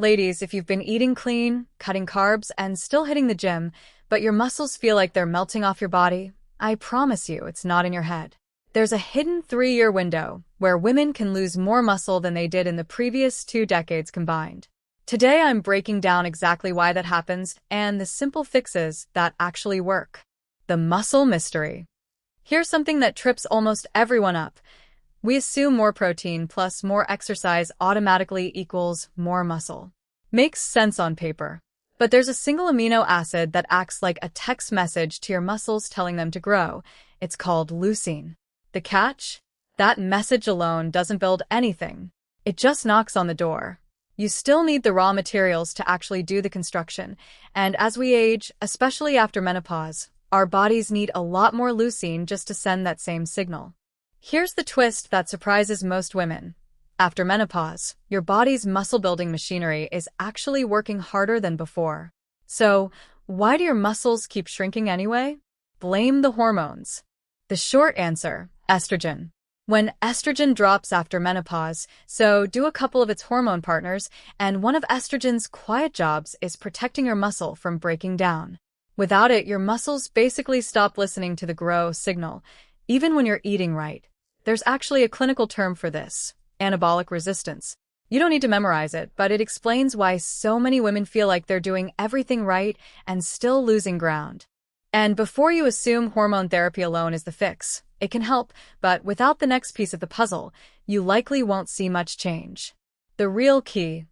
Ladies, if you've been eating clean, cutting carbs, and still hitting the gym, but your muscles feel like they're melting off your body, I promise you it's not in your head. There's a hidden 3-year window where women can lose more muscle than they did in the previous 2 decades combined. Today I'm breaking down exactly why that happens and the simple fixes that actually work. The muscle mystery. Here's something that trips almost everyone up. We assume more protein plus more exercise automatically equals more muscle. Makes sense on paper. But there's a single amino acid that acts like a text message to your muscles telling them to grow. It's called leucine. The catch? That message alone doesn't build anything. It just knocks on the door. You still need the raw materials to actually do the construction. And as we age, especially after menopause, our bodies need a lot more leucine just to send that same signal. Here's the twist that surprises most women. After menopause, your body's muscle-building machinery is actually working harder than before. So, why do your muscles keep shrinking anyway? Blame the hormones. The short answer, estrogen. When estrogen drops after menopause, so do a couple of its hormone partners, and one of estrogen's quiet jobs is protecting your muscle from breaking down. Without it, your muscles basically stop listening to the grow signal, even when you're eating right. There's actually a clinical term for this, anabolic resistance. You don't need to memorize it, but it explains why so many women feel like they're doing everything right and still losing ground. And before you assume hormone therapy alone is the fix, it can help, but without the next piece of the puzzle, you likely won't see much change. The real key,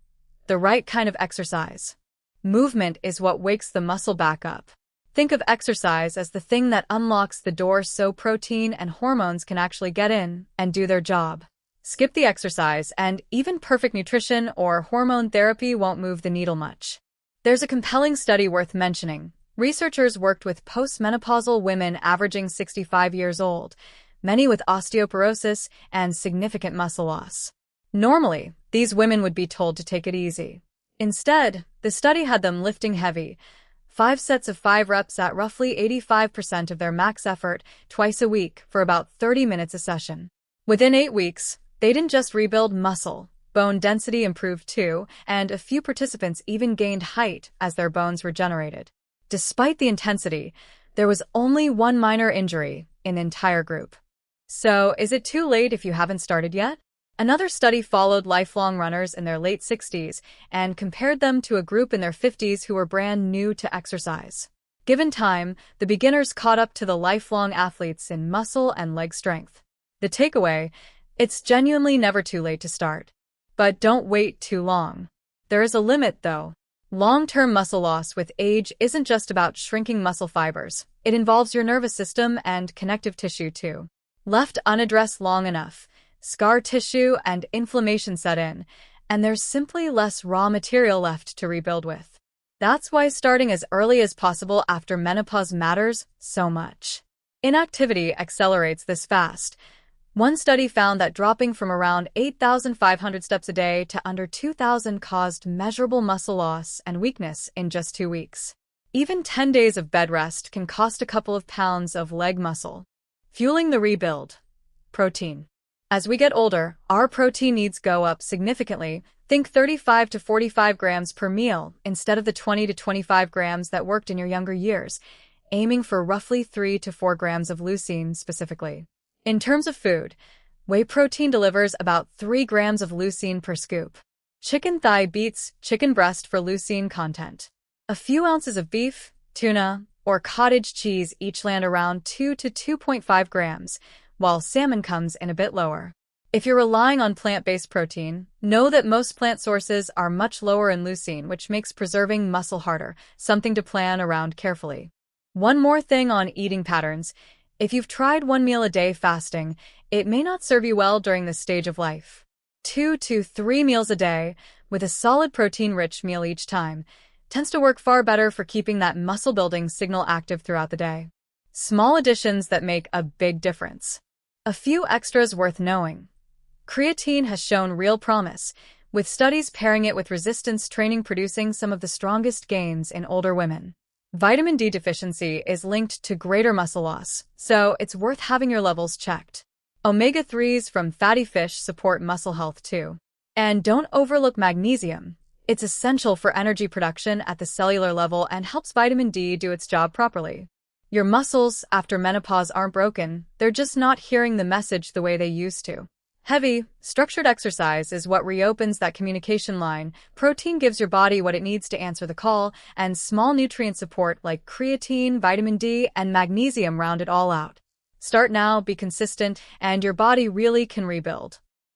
the right kind of exercise. Movement is what wakes the muscle back up. Think of exercise as the thing that unlocks the door so protein and hormones can actually get in and do their job. Skip the exercise, and even perfect nutrition or hormone therapy won't move the needle much. There's a compelling study worth mentioning. Researchers worked with postmenopausal women averaging 65 years old, many with osteoporosis and significant muscle loss. Normally, these women would be told to take it easy. Instead, the study had them lifting heavy, 5 sets of 5 reps at roughly 85% of their max effort twice a week for about 30 minutes a session. Within 8 weeks, they didn't just rebuild muscle, bone density improved too, and a few participants even gained height as their bones regenerated. Despite the intensity, there was only one minor injury in the entire group. So, is it too late if you haven't started yet? Another study followed lifelong runners in their late 60s and compared them to a group in their 50s who were brand new to exercise. Given time, the beginners caught up to the lifelong athletes in muscle and leg strength. The takeaway, it's genuinely never too late to start. But don't wait too long. There is a limit, though. Long-term muscle loss with age isn't just about shrinking muscle fibers. It involves your nervous system and connective tissue, too. Left unaddressed long enough, scar tissue and inflammation set in, and there's simply less raw material left to rebuild with. That's why starting as early as possible after menopause matters so much. Inactivity accelerates this fast. One study found that dropping from around 8,500 steps a day to under 2,000 caused measurable muscle loss and weakness in just 2 weeks. Even 10 days of bed rest can cost a couple of pounds of leg muscle. Fueling the rebuild. Protein. As we get older, our protein needs go up significantly. Think 35 to 45 grams per meal instead of the 20 to 25 grams that worked in your younger years, aiming for roughly 3 to 4 grams of leucine specifically. In terms of food, whey protein delivers about 3 grams of leucine per scoop. Chicken thigh beats chicken breast for leucine content. A few ounces of beef, tuna, or cottage cheese each land around 2 to 2.5 grams, while salmon comes in a bit lower. If you're relying on plant-based protein, know that most plant sources are much lower in leucine, which makes preserving muscle harder, something to plan around carefully. One more thing on eating patterns. If you've tried 1 meal a day fasting, it may not serve you well during this stage of life. 2 to 3 meals a day, with a solid protein-rich meal each time, tends to work far better for keeping that muscle-building signal active throughout the day. Small additions that make a big difference. A few extras worth knowing. Creatine has shown real promise, with studies pairing it with resistance training producing some of the strongest gains in older women. Vitamin D deficiency is linked to greater muscle loss, so it's worth having your levels checked. Omega-3s from fatty fish support muscle health too. And don't overlook magnesium. It's essential for energy production at the cellular level and helps vitamin D do its job properly. Your muscles, after menopause, aren't broken, they're just not hearing the message the way they used to. Heavy, structured exercise is what reopens that communication line. Protein gives your body what it needs to answer the call, and small nutrient support like creatine, vitamin D, and magnesium round it all out. Start now, be consistent, and your body really can rebuild.